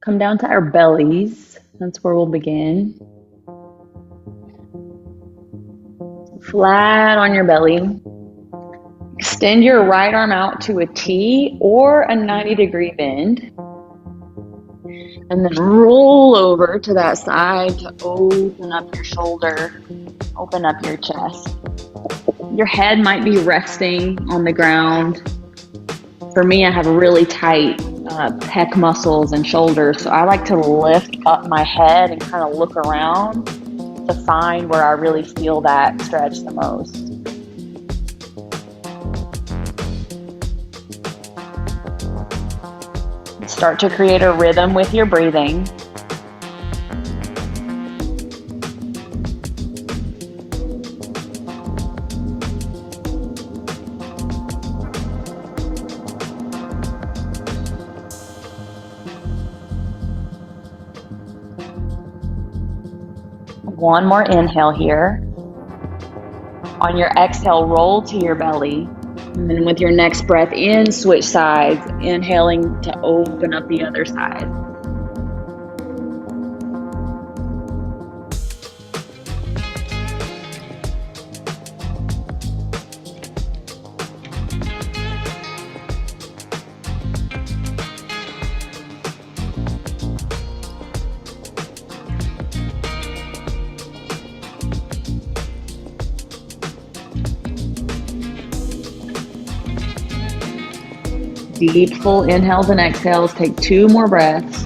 Come down to our bellies. That's where we'll begin. Flat on your belly. Extend your right arm out to a T or a 90-degree bend. And then roll over to that side to open up your shoulder, open up your chest. Your head might be resting on the ground. For me, I have really tight pec muscles and shoulders, so I like to lift up my head and kind of look around to find where I really feel that stretch the most. Start to create a rhythm with your breathing. One more inhale here. On your exhale, roll to your belly. And then with your next breath in, switch sides, inhaling to open up the other side. Deep, full inhales and exhales. Take 2 more breaths.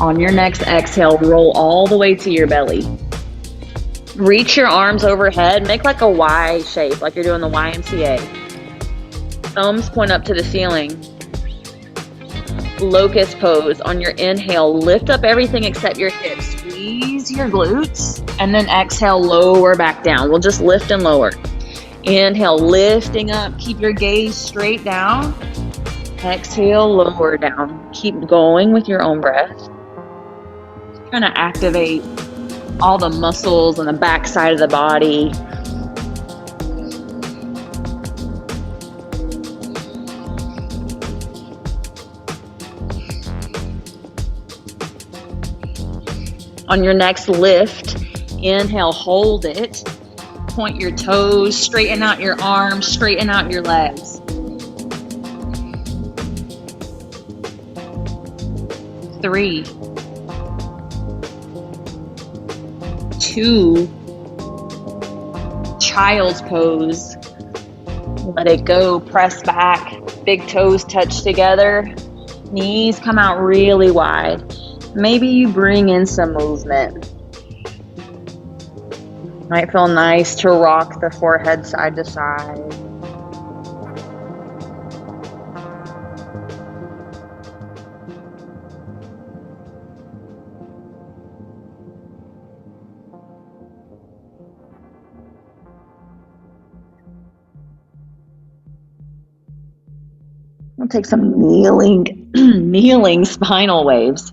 On your next exhale, roll all the way to your belly. Reach your arms overhead. Make like a Y shape, like you're doing the YMCA. Thumbs point up to the ceiling. Locust pose. On your inhale, lift up everything except your hips. Squeeze your glutes, and then exhale, lower back down. We'll just lift and lower. Inhale, lifting up. Keep your gaze straight down. Exhale, lower down. Keep going with your own breath. Trying to activate all the muscles on the back side of the body. On your next lift, inhale, hold it. Point your toes, straighten out your arms, straighten out your legs. 3, 2, child's pose. Let it go, press back, big toes touch together, knees come out really wide. Maybe you bring in some movement. Might feel nice to rock the forehead side to side. We'll take some kneeling spinal waves.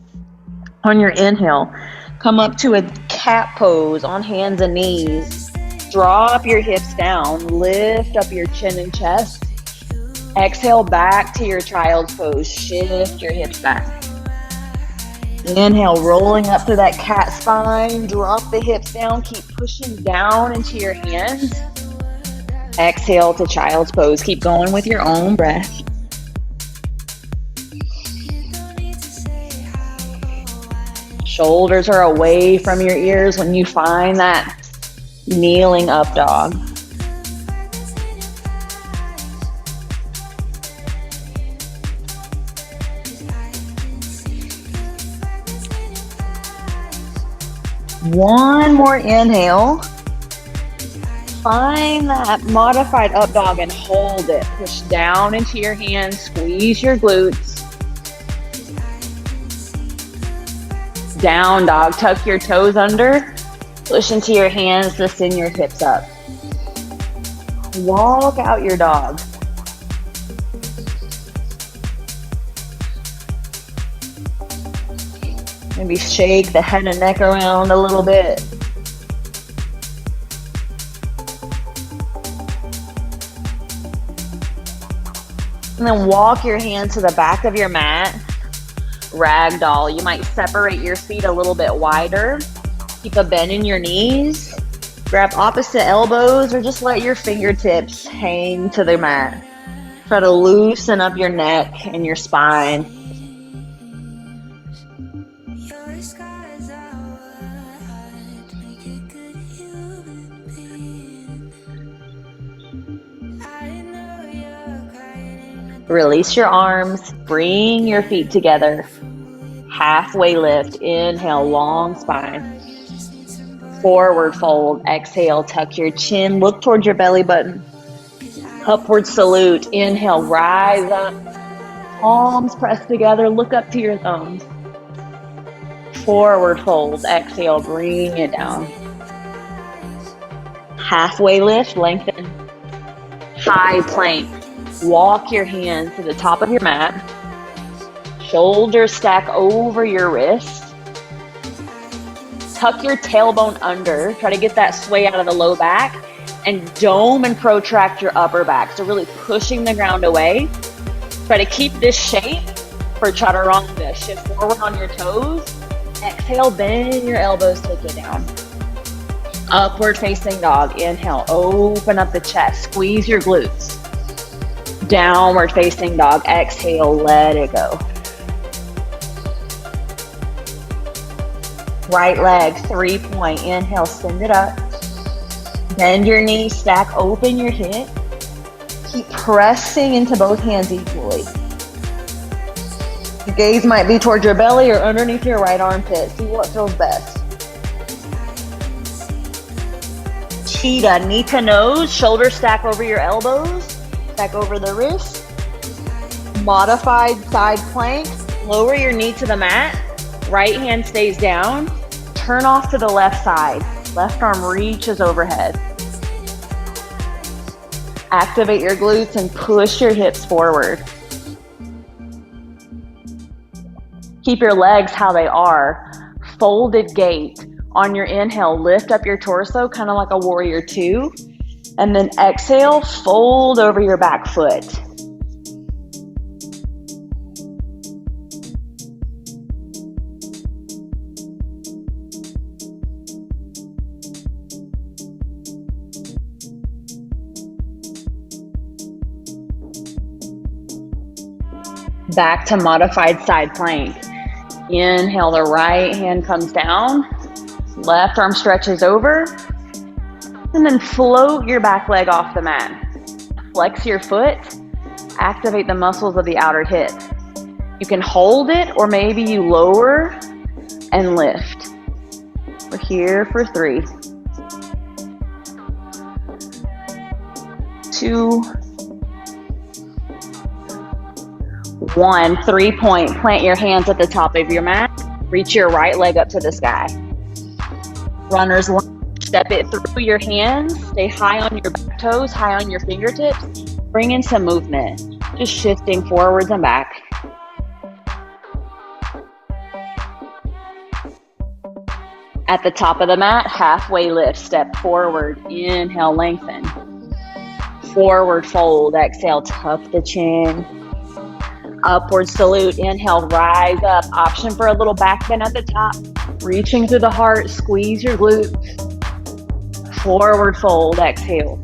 On your inhale, come up to a cat pose on hands and knees. Drop your hips down, lift up your chin and chest. Exhale back to your child's pose, shift your hips back. Inhale, rolling up to that cat spine, drop the hips down, keep pushing down into your hands. Exhale to child's pose, keep going with your own breath. Shoulders are away from your ears when you find that kneeling up dog. One more inhale. Find that modified up dog and hold it. Push down into your hands, squeeze your glutes. Down dog, tuck your toes under, push into your hands to send your hips up. Walk out your dog. Maybe shake the head and neck around a little bit. And then walk your hands to the back of your mat. Ragdoll. You might separate your feet a little bit wider. Keep a bend in your knees. Grab opposite elbows or just let your fingertips hang to the mat. Try to loosen up your neck and your spine. Release your arms. Bring your feet together. Halfway lift. Inhale, long spine. Forward fold. Exhale, tuck your chin. Look towards your belly button. Upward salute. Inhale, rise up. Palms pressed together. Look up to your thumbs. Forward fold. Exhale, bring it down. Halfway lift. Lengthen. High plank. Walk your hands to the top of your mat. Shoulders stack over your wrist. Tuck your tailbone under. Try to get that sway out of the low back. And dome and protract your upper back. So really pushing the ground away. Try to keep this shape for chaturanga. Shift forward on your toes. Exhale, bend your elbows, take it down. Upward facing dog. Inhale, open up the chest. Squeeze your glutes. Downward facing dog. Exhale, let it go. Right leg, 3-point. Inhale, send it up. Bend your knees, stack open your hip. Keep pressing into both hands equally. Your gaze might be towards your belly or underneath your right armpit. See what feels best. Cheetah, knee to nose, shoulders stack over your elbows. Stack over the wrist. Modified side plank. Lower your knee to the mat. Right hand stays down. Turn off to the left side. Left arm reaches overhead. Activate your glutes and push your hips forward. Keep your legs how they are. Folded gait. On your inhale, lift up your torso, kind of like a warrior two. And then exhale, fold over your back foot. Back to modified side plank. Inhale, the right hand comes down. Left arm stretches over. And then float your back leg off the mat. Flex your foot. Activate the muscles of the outer hip. You can hold it or maybe you lower and lift. We're here for 3, 2, 1. 3-point. Plant your hands at the top of your mat. Reach your right leg up to the sky. Runner's lunge. Step it through your hands. Stay high on your back toes, high on your fingertips. Bring in some movement. Just shifting forwards and back. At the top of the mat, halfway lift. Step forward. Inhale, lengthen. Forward fold. Exhale, tuck the chin. Upward salute. Inhale, rise up. Option for a little back bend at the top. Reaching through the heart. Squeeze your glutes. Forward fold. Exhale.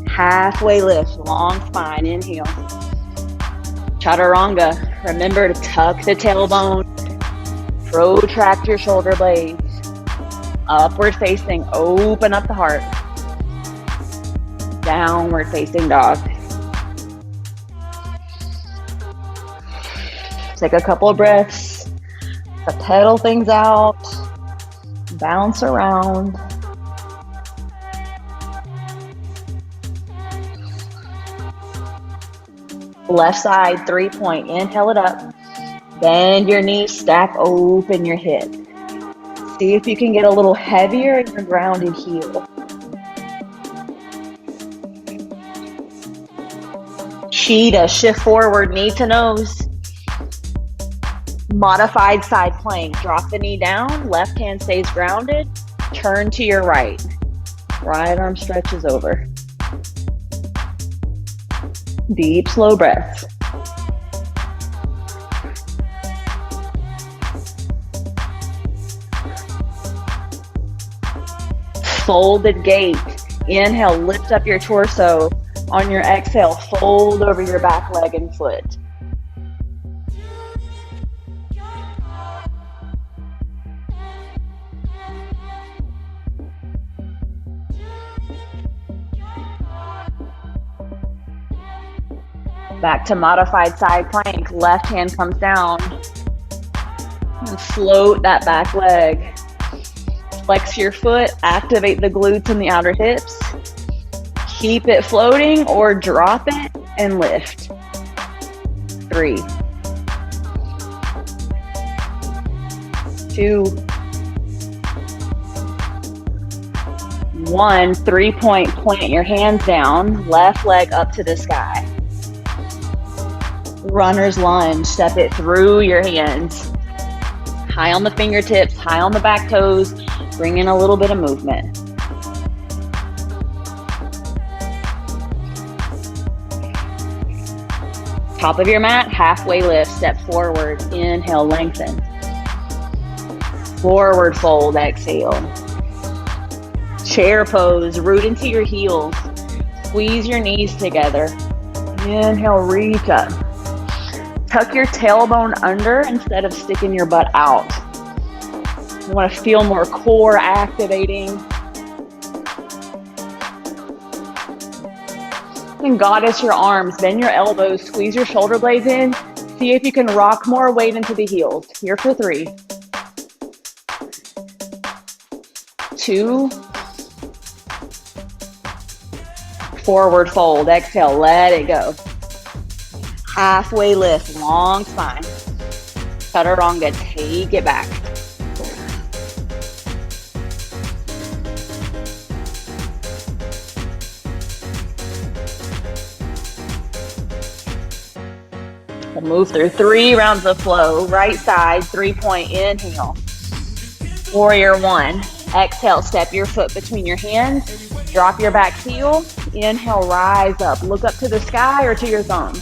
Halfway lift. Long spine. Inhale. Chaturanga. Remember to tuck the tailbone. Protract your shoulder blades. Upward facing. Open up the heart. Downward facing dog. Take a couple of breaths to pedal things out, bounce around. Left side, 3-point. Inhale it up. Bend your knees, stack open your hip. See if you can get a little heavier in your grounded heel. Cheetah, shift forward, knee to nose. Modified side plank. Drop the knee down. Left hand stays grounded. Turn to your right. Right arm stretches over. Deep, slow breaths. Folded gait. Inhale, lift up your torso. On your exhale, fold over your back leg and foot. Back to modified side plank. Left hand comes down. And float that back leg. Flex your foot, activate the glutes and the outer hips. Keep it floating or drop it and lift. 3, 2, 1. 3-point plant your hands down. Left leg up to the sky. Runner's lunge. Step it through your hands. High on the fingertips, high on the back toes. Bring in a little bit of movement. Top of your mat, halfway lift, step forward. Inhale, lengthen. Forward fold, exhale. Chair pose, root into your heels. Squeeze your knees together. Inhale, reach up. Tuck your tailbone under instead of sticking your butt out. You want to feel more core activating. And goddess your arms, bend your elbows, squeeze your shoulder blades in. See if you can rock more weight into the heels. Here for 3, 2, forward fold. Exhale, let it go. Halfway lift, long spine. Chaturanga, take it back. We'll move through 3 rounds of flow. Right side, 3-point inhale. Warrior 1. Exhale, step your foot between your hands. Drop your back heel. Inhale, rise up. Look up to the sky or to your thumbs.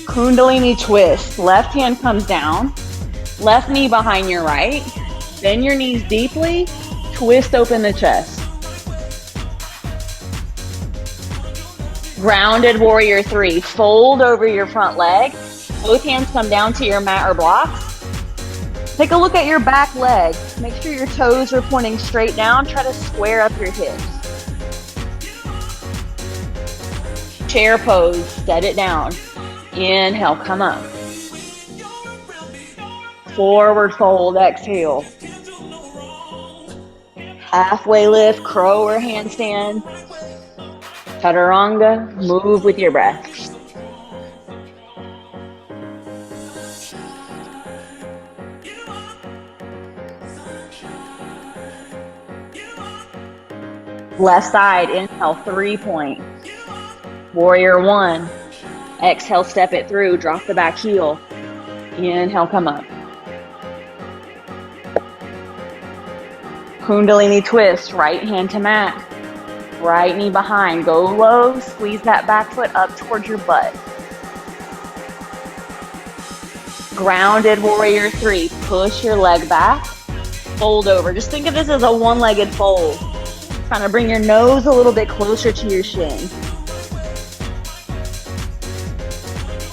Kundalini twist. Left hand comes down. Left knee behind your right. Bend your knees deeply. Twist open the chest. Grounded warrior 3. Fold over your front leg. Both hands come down to your mat or blocks. Take a look at your back leg. Make sure your toes are pointing straight down. Try to square up your hips. Chair pose. Set it down. Inhale, come up. Forward fold, exhale. Halfway lift, crow or handstand. Chaturanga, move with your breath. Left side, inhale, 3-point. Warrior 1. Exhale, step it through, drop the back heel. Inhale, come up. Kundalini twist, right hand to mat. Right knee behind, go low, squeeze that back foot up towards your butt. Grounded warrior 3, push your leg back, fold over. Just think of this as a one-legged fold. Trying to bring your nose a little bit closer to your shin.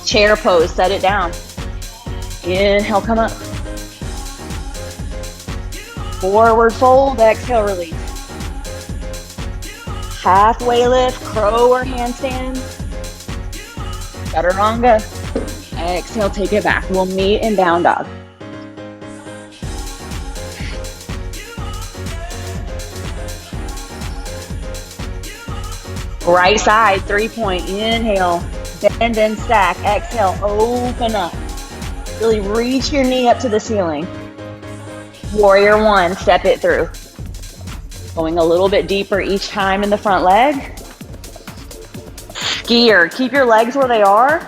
Chair pose, set it down. Inhale, come up. Forward fold, exhale, release. Halfway lift, crow or handstand. Chaturanga. Exhale, take it back. We'll meet in down dog. Right side, 3-point. Inhale, bend and stack. Exhale, open up. Really reach your knee up to the ceiling. Warrior 1, step it through. Going a little bit deeper each time in the front leg. Skier, keep your legs where they are.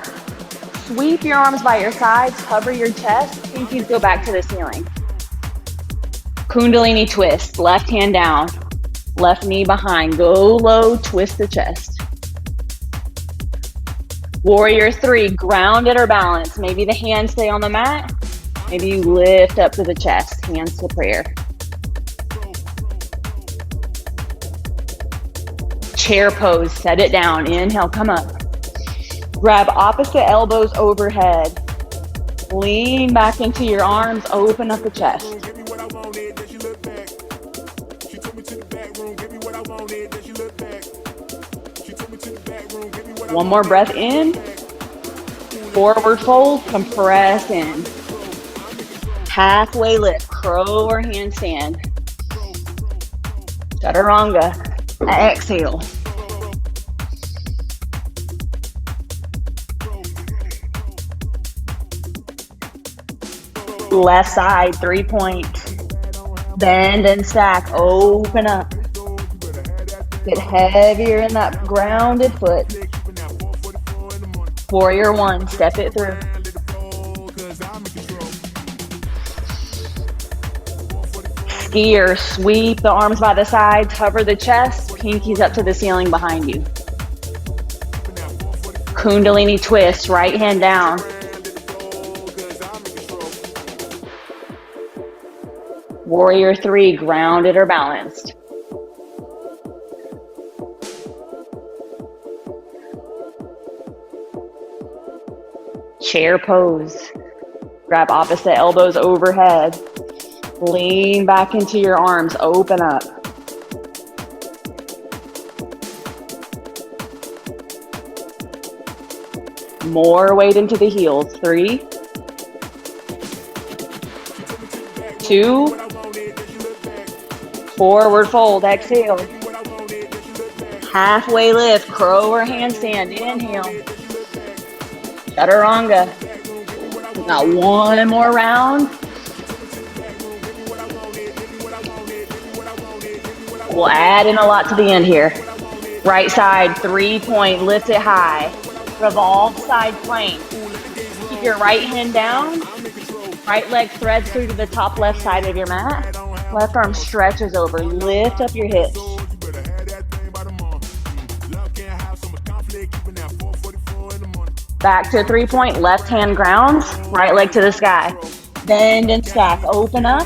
Sweep your arms by your sides, cover your chest. Pinkies go back to the ceiling. Kundalini twist, left hand down. Left knee behind, go low, twist the chest. Warrior 3, grounded or balanced. Maybe the hands stay on the mat. Maybe you lift up to the chest, hands to prayer. Chair pose, set it down. Inhale, come up. Grab opposite elbows overhead. Lean back into your arms, open up the chest. One more breath in. Forward fold, compress in. Halfway lift, crow or handstand. Chaturanga. Exhale. Left side, 3-point. Bend and stack, open up. Get heavier in that grounded foot. Warrior 1, step it through. Skier, sweep the arms by the sides, hover the chest, pinkies up to the ceiling behind you. Kundalini twist, right hand down. Warrior 3, grounded or balanced. Chair pose. Grab opposite elbows overhead. Lean back into your arms, open up. More weight into the heels. 3, 2, forward fold, exhale. Halfway lift, crow or handstand, inhale. Chaturanga. We got one more round. We'll add in a lot to the end here. Right side, 3-point, lift it high. Revolve side plank. Keep your right hand down. Right leg threads through to the top left side of your mat. Left arm stretches over. Lift up your hips. Back to 3-point, left hand grounds, right leg to the sky. Bend and stack, open up.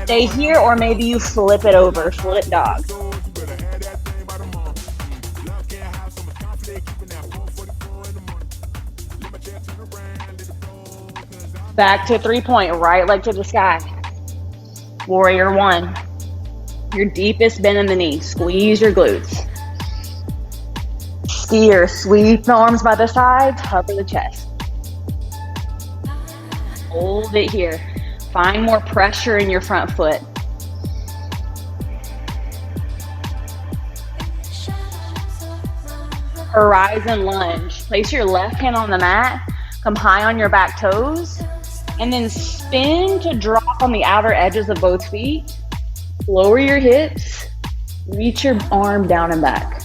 Stay here, or maybe you flip it over, flip dog. Back to 3-point, right leg to the sky. Warrior 1. Your deepest bend in the knee, squeeze your glutes. Skier, sweep the arms by the sides, hover the chest. Hold it here. Find more pressure in your front foot. Horizon lunge. Place your left hand on the mat, come high on your back toes, and then spin to drop on the outer edges of both feet. Lower your hips, reach your arm down and back.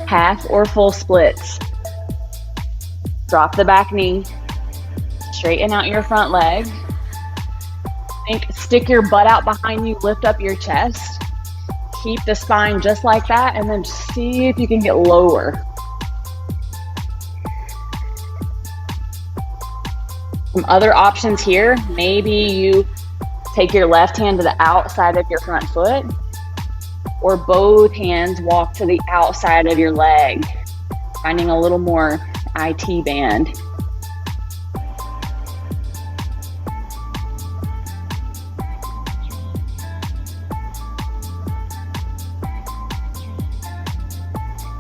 Half or full splits. Drop the back knee. Straighten out your front leg. Stick your butt out behind you. Lift up your chest. Keep the spine just like that, and then see if you can get lower. Some other options here. Maybe you take your left hand to the outside of your front foot, or both hands walk to the outside of your leg, finding a little more IT band.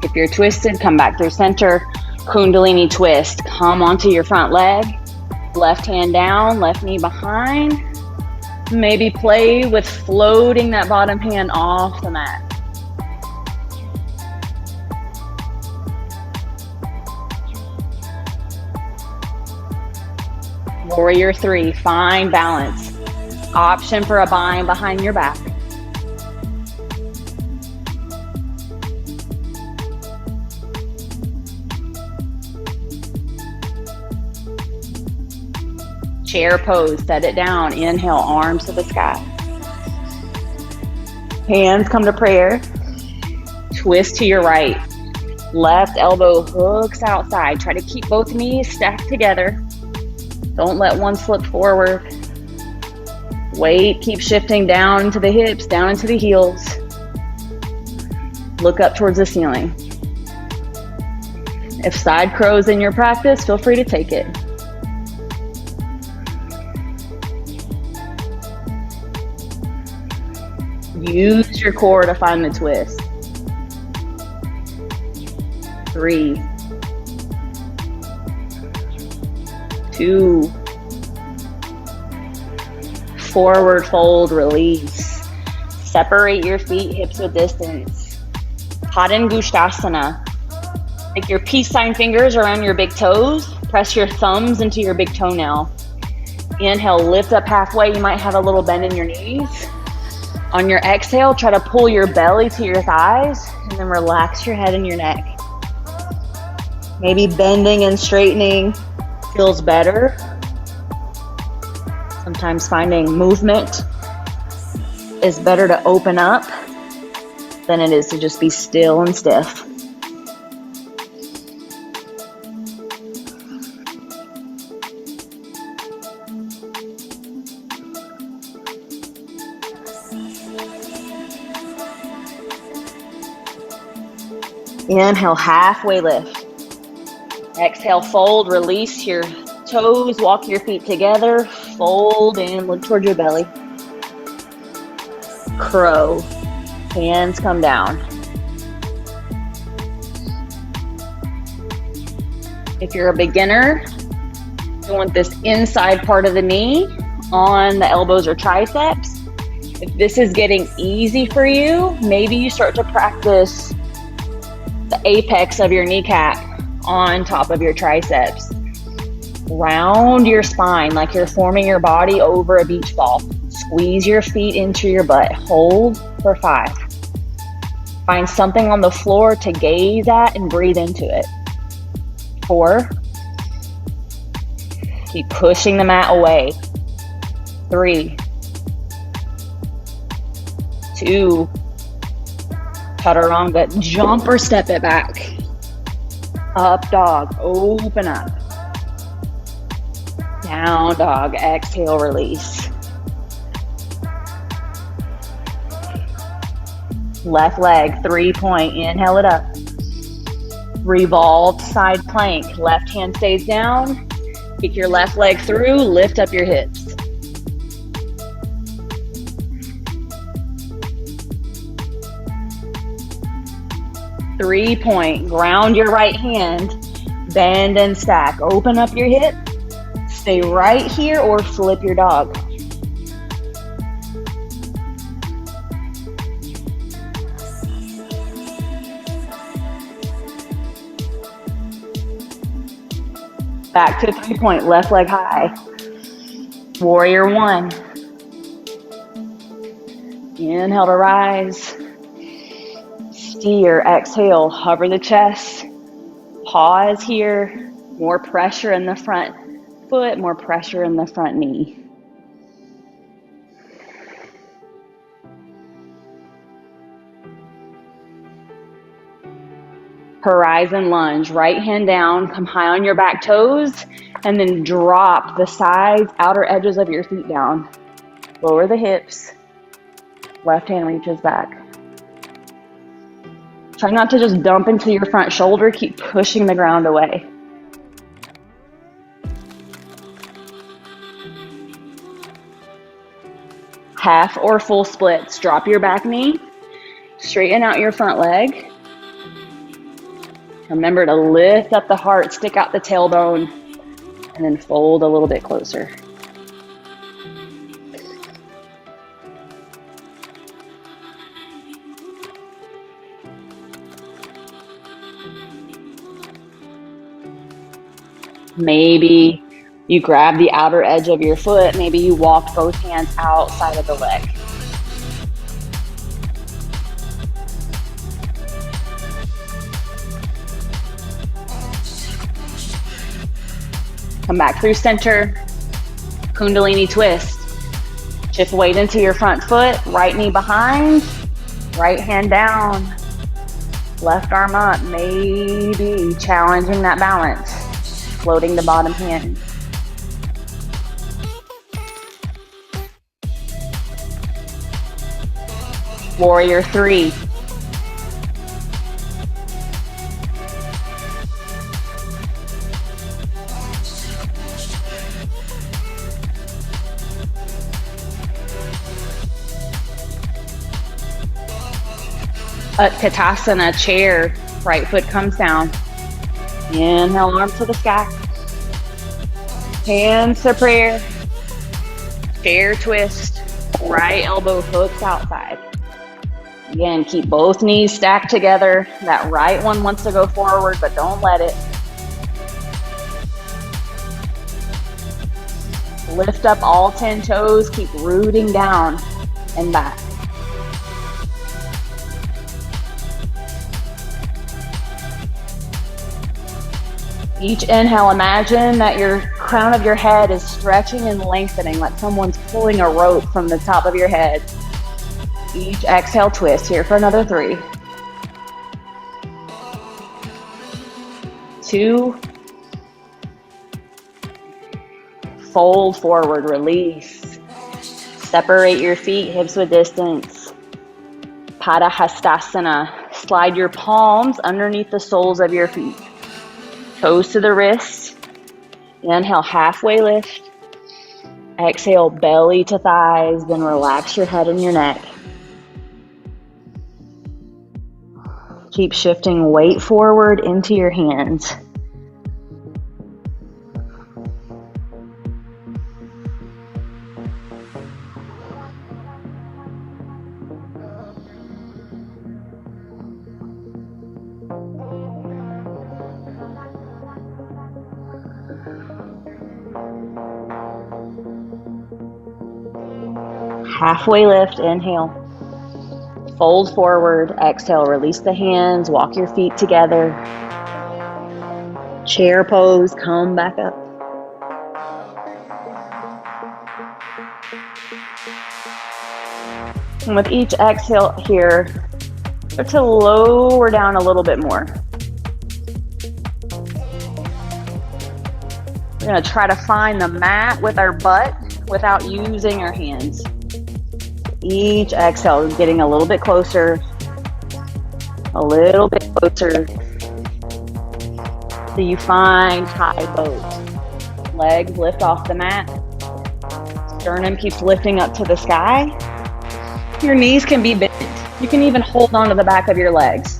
If you're twisted, come back through center. Kundalini twist. Come onto your front leg. Left hand down, left knee behind. Maybe play with floating that bottom hand off the mat. Warrior 3, find balance. Option for a bind behind your back. Chair pose, set it down. Inhale, arms to the sky. Hands come to prayer. Twist to your right. Left elbow hooks outside. Try to keep both knees stacked together. Don't let one slip forward. Weight, keep shifting down into the hips, down into the heels. Look up towards the ceiling. If side crow's in your practice, feel free to take it. Use your core to find the twist. 3, 2, forward fold, release. Separate your feet, hips width distance. Padangusthasana. Take your peace sign fingers around your big toes. Press your thumbs into your big toenail. Inhale, lift up halfway. You might have a little bend in your knees. On your exhale, try to pull your belly to your thighs and then relax your head and your neck. Maybe bending and straightening feels better. Sometimes finding movement is better to open up than it is to just be still and stiff. Inhale, halfway lift. Exhale, fold, release your toes, walk your feet together, fold in, look toward your belly. Crow, hands come down. If you're a beginner, you want this inside part of the knee on the elbows or triceps. If this is getting easy for you, maybe you start to practice the apex of your kneecap on top of your triceps. Round your spine like you're forming your body over a beach ball. Squeeze your feet into your butt. Hold for 5. Find something on the floor to gaze at and breathe into it. 4. Keep pushing the mat away. 3, 2, chaturanga, jump or step it back. Up dog, open up. Down dog, exhale, release. Left leg, 3-point, inhale it up. Revolved side plank, left hand stays down. Kick your left leg through, lift up your hips. Three-point, ground your right hand, bend and stack. Open up your hip, stay right here or flip your dog. Back to 3-point, left leg high. Warrior 1. Inhale to rise. Steer, exhale, hover the chest. Pause here. More pressure in the front foot, more pressure in the front knee. Horizon lunge, right hand down, come high on your back toes, and then drop the sides, outer edges of your feet down. Lower the hips, left hand reaches back. Try not to just dump into your front shoulder, keep pushing the ground away. Half or full splits, drop your back knee, straighten out your front leg. Remember to lift up the heart, stick out the tailbone, and then fold a little bit closer. Maybe you grab the outer edge of your foot. Maybe you walk both hands outside of the leg. Come back through center. Kundalini twist. Shift weight into your front foot. Right knee behind. Right hand down, left arm up, maybe challenging that balance, floating the bottom hand. Warrior 3. Utkatasana, chair, right foot comes down. Inhale, arms to the sky. Hands to prayer. Chair twist, right elbow hooks outside. Again, keep both knees stacked together. That right one wants to go forward, but don't let it. Lift up all 10 toes, keep rooting down and back. Each inhale, imagine that your crown of your head is stretching and lengthening like someone's pulling a rope from the top of your head. Each exhale, twist here for another 3. 2. Fold forward, release. Separate your feet, hips width distance. Padahastasana. Slide your palms underneath the soles of your feet. Toes to the wrists. Inhale, halfway lift. Exhale, belly to thighs, then relax your head and your neck. Keep shifting weight forward into your hands. Halfway lift, inhale. Fold forward, exhale, release the hands, walk your feet together. Chair pose, come back up. And with each exhale here, start to lower down a little bit more. We're going to try to find the mat with our butt without using our hands. Each exhale is getting a little bit closer, a little bit closer. So you find high boat. Legs lift off the mat. Sternum keeps lifting up to the sky. Your knees can be bent. You can even hold on to the back of your legs.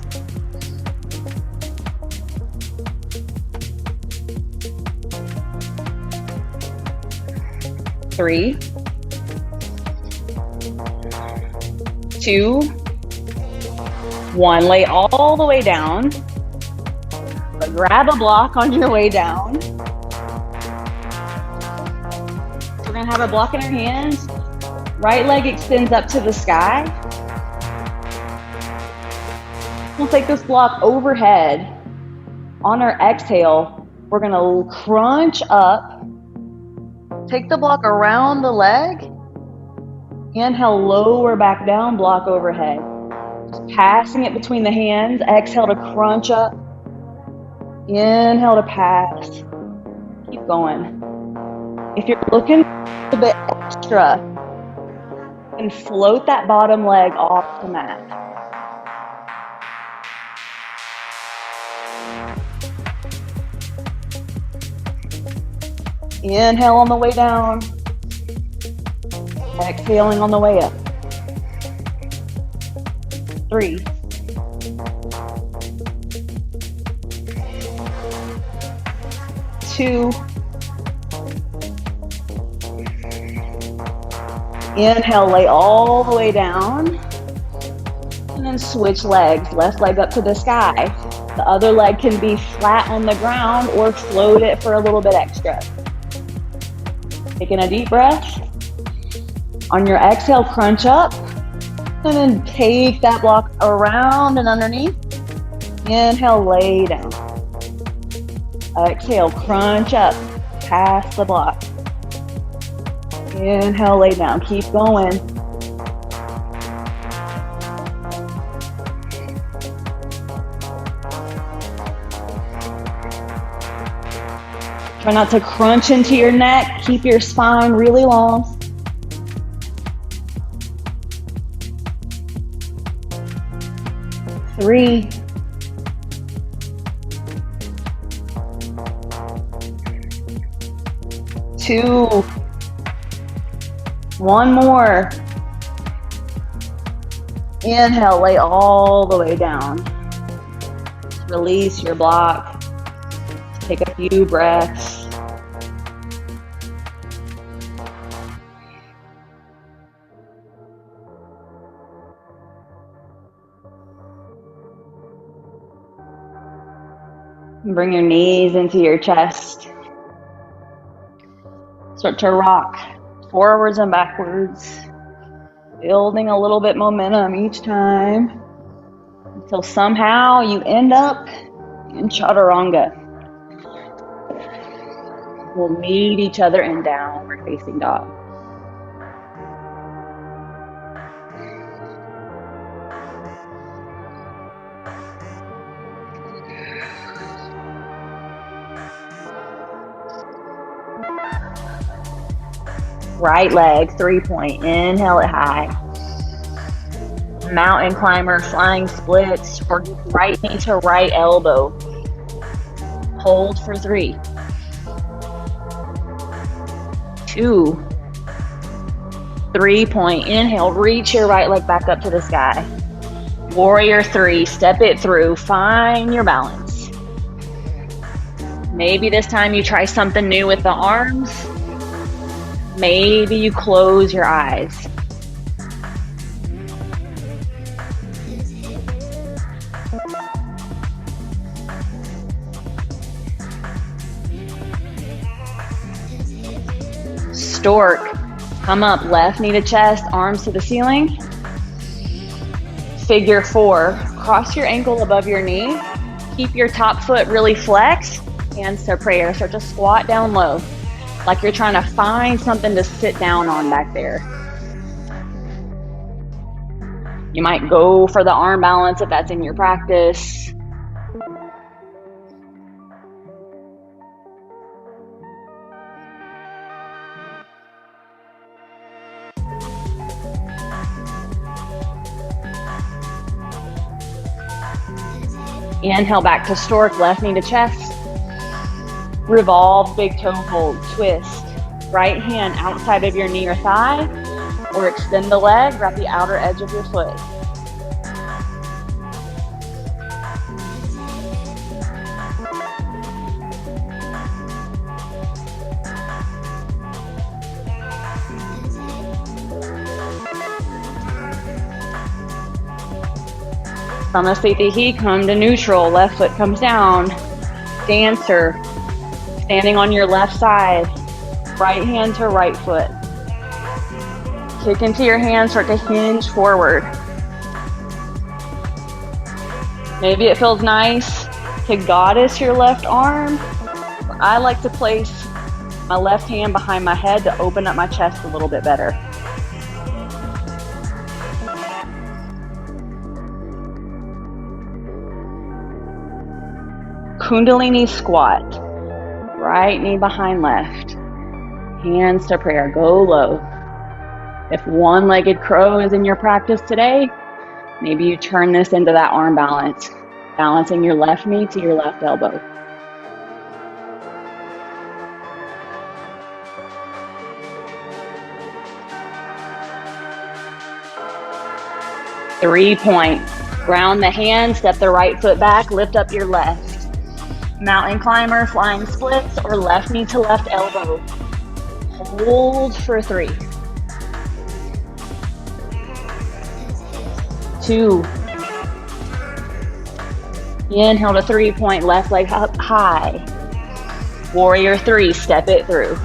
Three. 2, 1. Lay all the way down. But grab a block on your way down. So we're going to have a block in our hands. Right leg extends up to the sky. We'll take this block overhead. On our exhale, we're going to crunch up. Take the block around the leg. Inhale, lower back down, block overhead. Just passing it between the hands. Exhale to crunch up. Inhale to pass. Keep going. If you're looking a little bit extra, and float that bottom leg off the mat. Inhale on the way down. Exhaling on the way up. 3. 2. Inhale, lay all the way down. And then switch legs. Left leg up to the sky. The other leg can be flat on the ground or float it for a little bit extra. Taking a deep breath. On your exhale, crunch up. And then take that block around and underneath. Inhale, lay down. Exhale, crunch up. Pass the block. Inhale, lay down. Keep going. Try not to crunch into your neck. Keep your spine really long. Three. Two. One more. Inhale, lay all the way down. Release your block. Take a few breaths. Bring your knees into your chest. Start to rock forwards and backwards, building a little bit momentum each time until somehow you end up in chaturanga. We'll meet each other in downward facing dog. Right leg, 3-point. Inhale it high. Mountain climber, flying splits, or right knee to right elbow. Hold for 3. 2. 3-point. Inhale, reach your right leg back up to the sky. Warrior 3, step it through. Find your balance. Maybe this time you try something new with the arms. Maybe you close your eyes. Stork. Come up, left knee to chest, arms to the ceiling. Figure 4. Cross your ankle above your knee. Keep your top foot really flexed. Hands to prayer. Start to squat down low, like you're trying to find something to sit down on back there. You might go for the arm balance if that's in your practice. Inhale back to stork, left knee to chest. Revolve, big toe hold, twist. Right hand outside of your knee or thigh, or extend the leg, grab the outer edge of your foot. Samasthiti, come to neutral, left foot comes down. Dancer, standing on your left side, right hand to right foot. Kick into your hands, start to hinge forward. Maybe it feels nice to goddess your left arm. I like to place my left hand behind my head to open up my chest a little bit better. Kundalini squat. Right knee behind left. Hands to prayer. Go low. If one-legged crow is in your practice today, maybe you turn this into that arm balance. Balancing your left knee to your left elbow. Three-point. Ground the hand, step the right foot back, lift up your left. Mountain climber, flying splits, or left knee to left elbow. Hold for 3. 2. Inhale to 3-point, left leg up high. Warrior 3, step it through.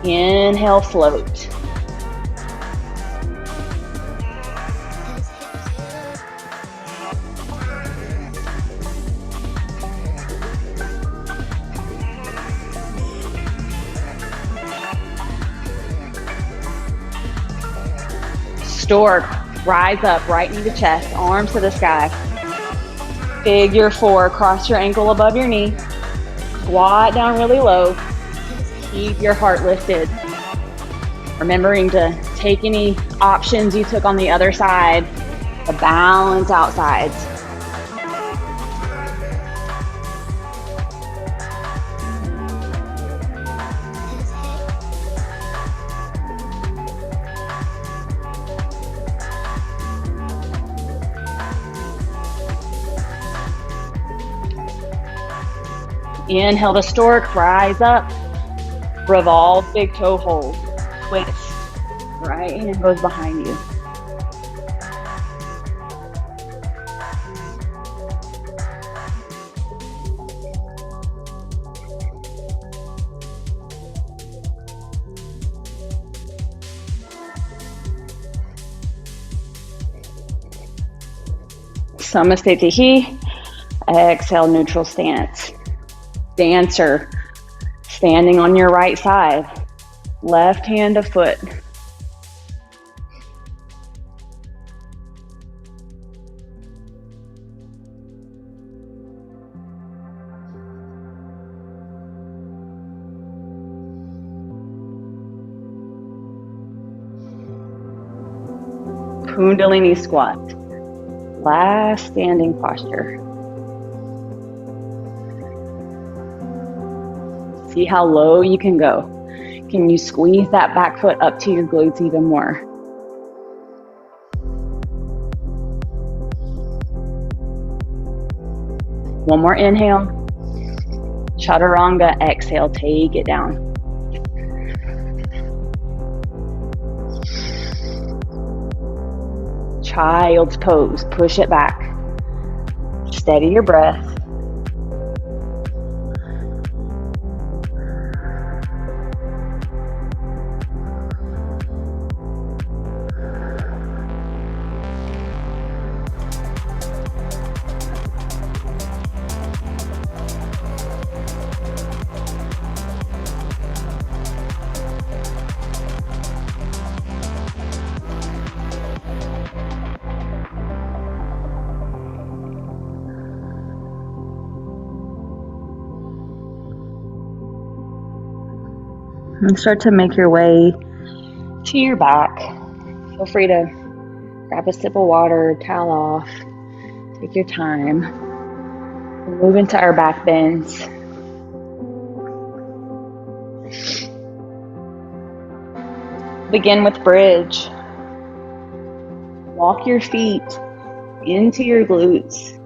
Inhale, float. Stork, rise up, right knee to chest, arms to the sky. Figure 4, cross your ankle above your knee. Squat down really low. Keep your heart lifted. Remembering to take any options you took on the other side to balance out sides. Inhale to stork, rise up, revolve, big toe hold, twist. Right hand goes behind you. Samasthiti. Exhale, neutral stance. Dancer, standing on your right side, left hand to foot. Kundalini squat, last standing posture. See how low you can go. Can you squeeze that back foot up to your glutes even more? One more inhale. Chaturanga, exhale, take it down. Child's pose, push it back. Steady your breath. And start to make your way to your back. Feel free to grab a sip of water, towel off, take your time. We'll move into our back bends. Begin with bridge. Walk your feet into your glutes.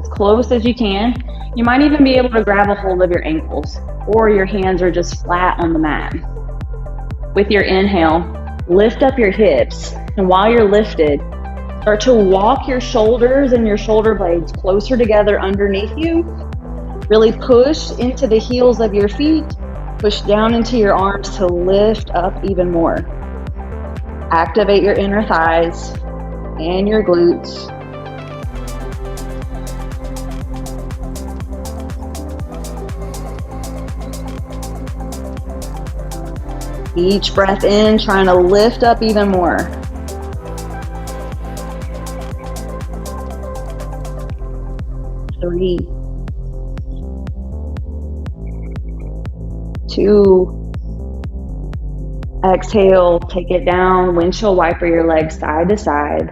As close as you can. You might even be able to grab a hold of your ankles, or your hands are just flat on the mat. With your inhale, lift up your hips, and while you're lifted, start to walk your shoulders and your shoulder blades closer together underneath you. Really push into the heels of your feet, push down into your arms to lift up even more. Activate your inner thighs and your glutes. Each breath in, trying to lift up even more. Three, 2, exhale, take it down, windshield wiper your legs side to side.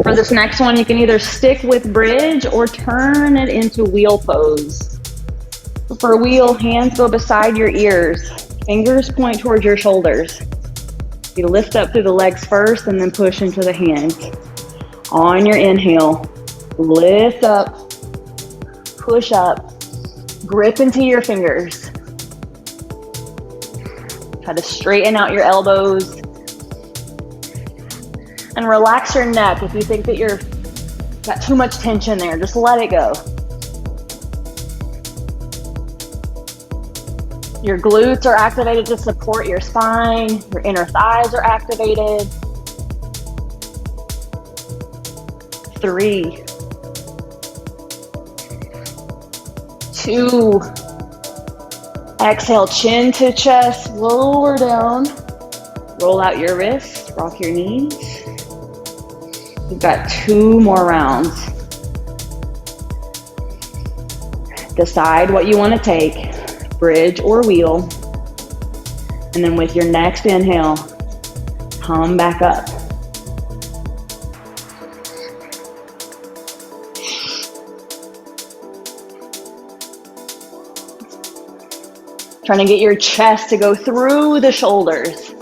For this next one, you can either stick with bridge or turn it into wheel pose. For a wheel, hands go beside your ears. Fingers point towards your shoulders. You lift up through the legs first and then push into the hands. On your inhale, lift up, push up, grip into your fingers. Try to straighten out your elbows. And relax your neck. If you think that you've got too much tension there, just let it go. Your glutes are activated to support your spine. Your inner thighs are activated. 3, 2, exhale, chin to chest, lower down. Roll out your wrists, rock your knees. We've got 2 more rounds. Decide what you want to take, bridge or wheel. And then with your next inhale, come back up. Trying to get your chest to go through the shoulders.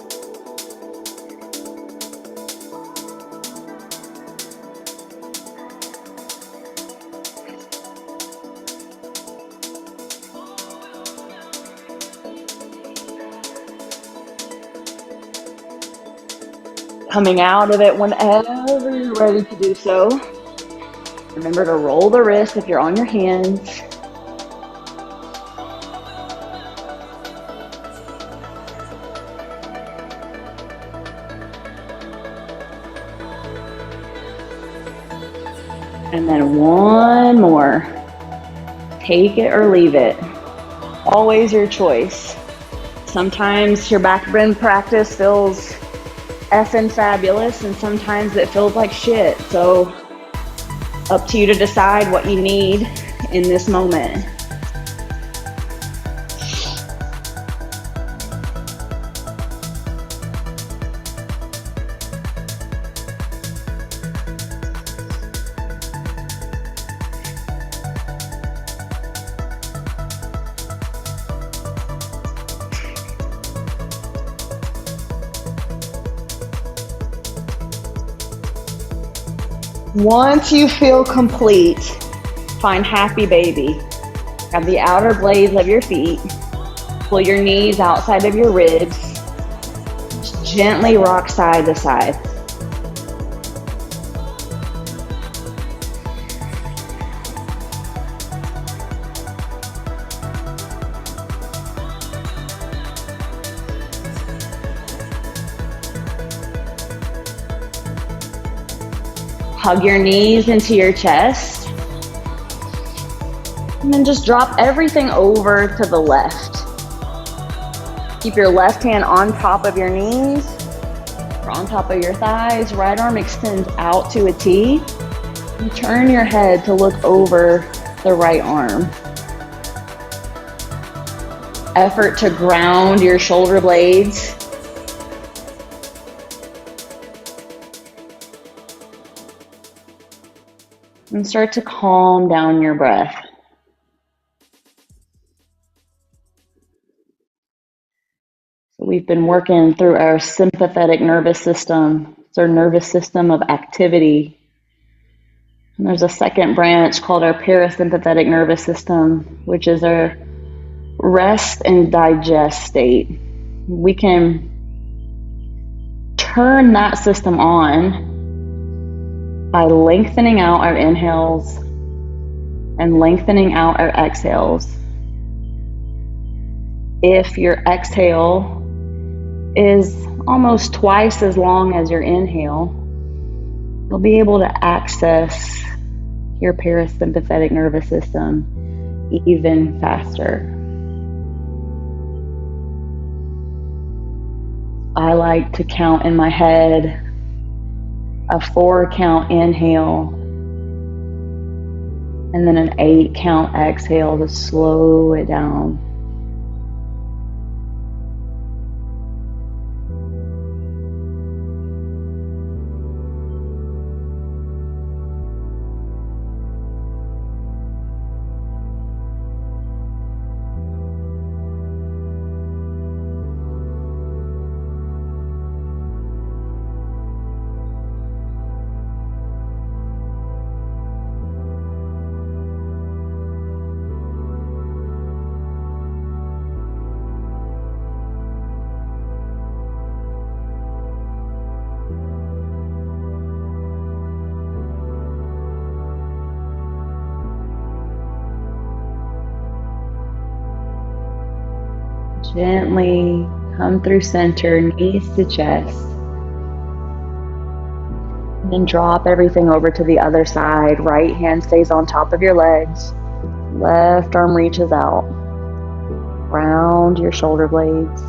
Coming out of it whenever you're ready to do so. Remember to roll the wrist if you're on your hands. And then one more. Take it or leave it. Always your choice. Sometimes your back bend practice feels effing fabulous, and sometimes it feels like shit. So up to you to decide what you need in this moment. Once you feel complete, find happy baby. Grab the outer blades of your feet. Pull your knees outside of your ribs. Just gently rock side to side. Hug your knees into your chest. And then just drop everything over to the left. Keep your left hand on top of your knees, or on top of your thighs. Right arm extends out to a T. And turn your head to look over the right arm. Effort to ground your shoulder blades. And start to calm down your breath. So we've been working through our sympathetic nervous system. It's our nervous system of activity. And there's a second branch called our parasympathetic nervous system, which is our rest and digest state. We can turn that system on by lengthening out our inhales and lengthening out our exhales. If your exhale is almost twice as long as your inhale, you'll be able to access your parasympathetic nervous system even faster. I like to count in my head a 4 count inhale and then an 8 count exhale to slow it down. Gently come through center, knees to chest. And then drop everything over to the other side. Right hand stays on top of your legs. Left arm reaches out. Round your shoulder blades.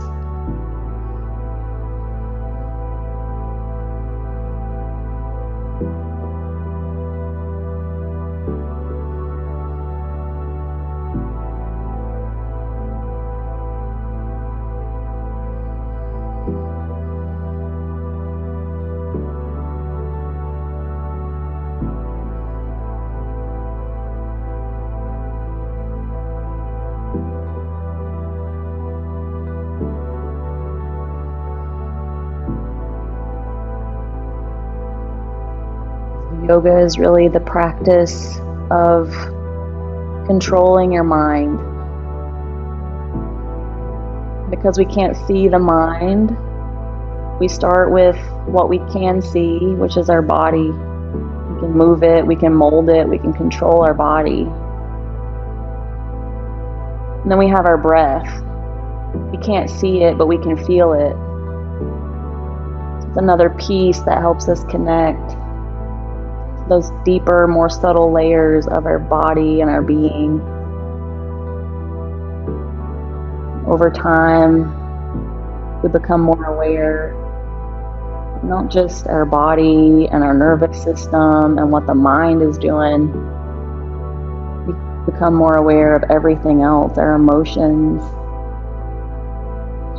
Yoga is really the practice of controlling your mind. Because we can't see the mind, we start with what we can see, which is our body. We can move it, we can mold it, we can control our body. And then we have our breath. We can't see it, but we can feel it. It's another piece that helps us connect to those deeper, more subtle layers of our body and our being. Over time, we become more aware, not just our body and our nervous system and what the mind is doing. We become more aware of everything else, our emotions,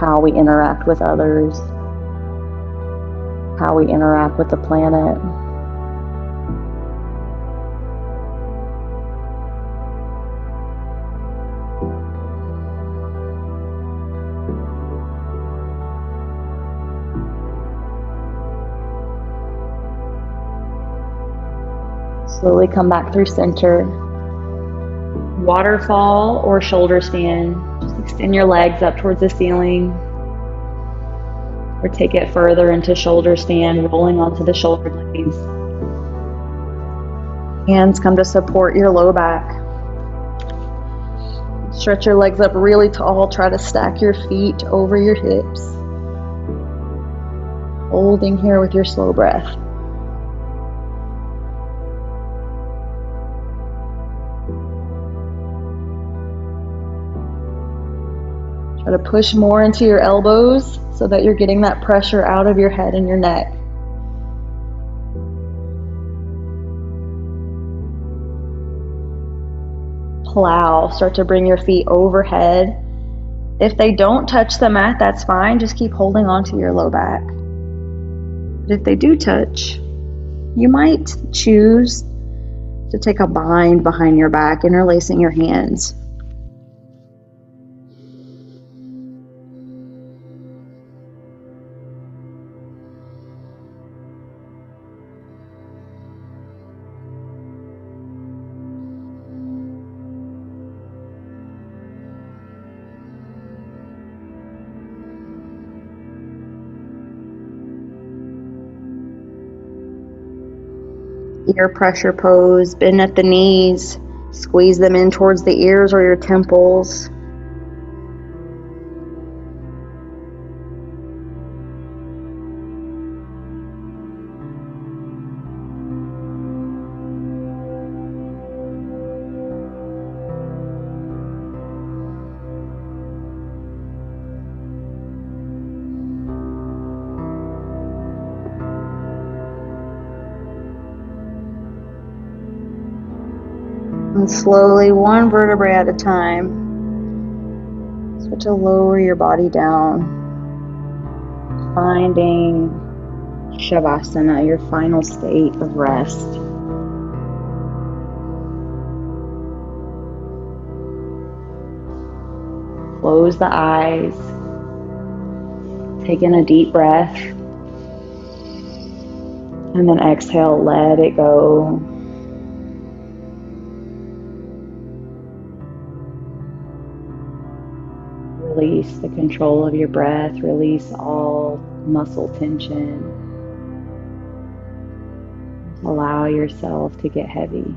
how we interact with others, how we interact with the planet. Slowly come back through center. Waterfall or shoulder stand. Just extend your legs up towards the ceiling. Or take it further into shoulder stand, rolling onto the shoulder blades. Hands come to support your low back. Stretch your legs up really tall. Try to stack your feet over your hips. Holding here with your slow breath. Try to push more into your elbows so that you're getting that pressure out of your head and your neck. Plow. Start to bring your feet overhead. If they don't touch the mat, that's fine. Just keep holding on to your low back. But if they do touch, you might choose to take a bind behind your back, interlacing your hands. Ear pressure pose, bend at the knees, squeeze them in towards the ears or your temples. And slowly, one vertebrae at a time, start to lower your body down, finding Shavasana, your final state of rest. Close the eyes, take in a deep breath, and then exhale, let it go. Release the control of your breath, release all muscle tension. Allow yourself to get heavy.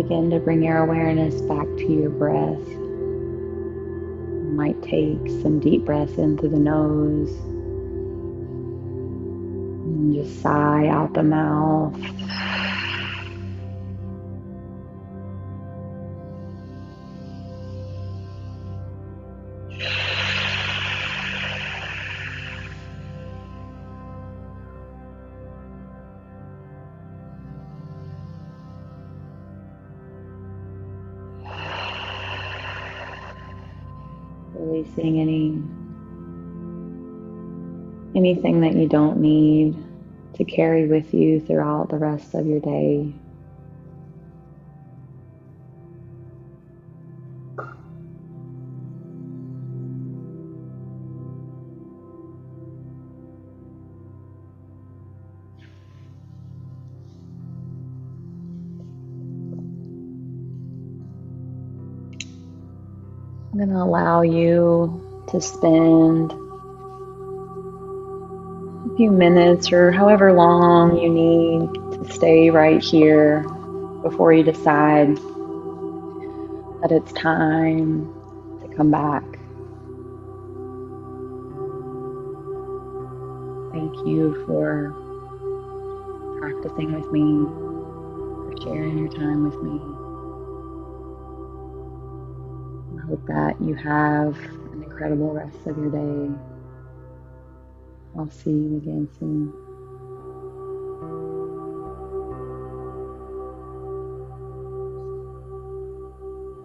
Begin to bring your awareness back to your breath. You might take some deep breaths in through the nose and just sigh out the mouth. Releasing anything that you don't need to carry with you throughout the rest of your day. I'm going to allow you to spend a few minutes or however long you need to stay right here before you decide that it's time to come back. Thank you for practicing with me, for sharing your time with me. I hope that you have an incredible rest of your day. I'll see you again soon.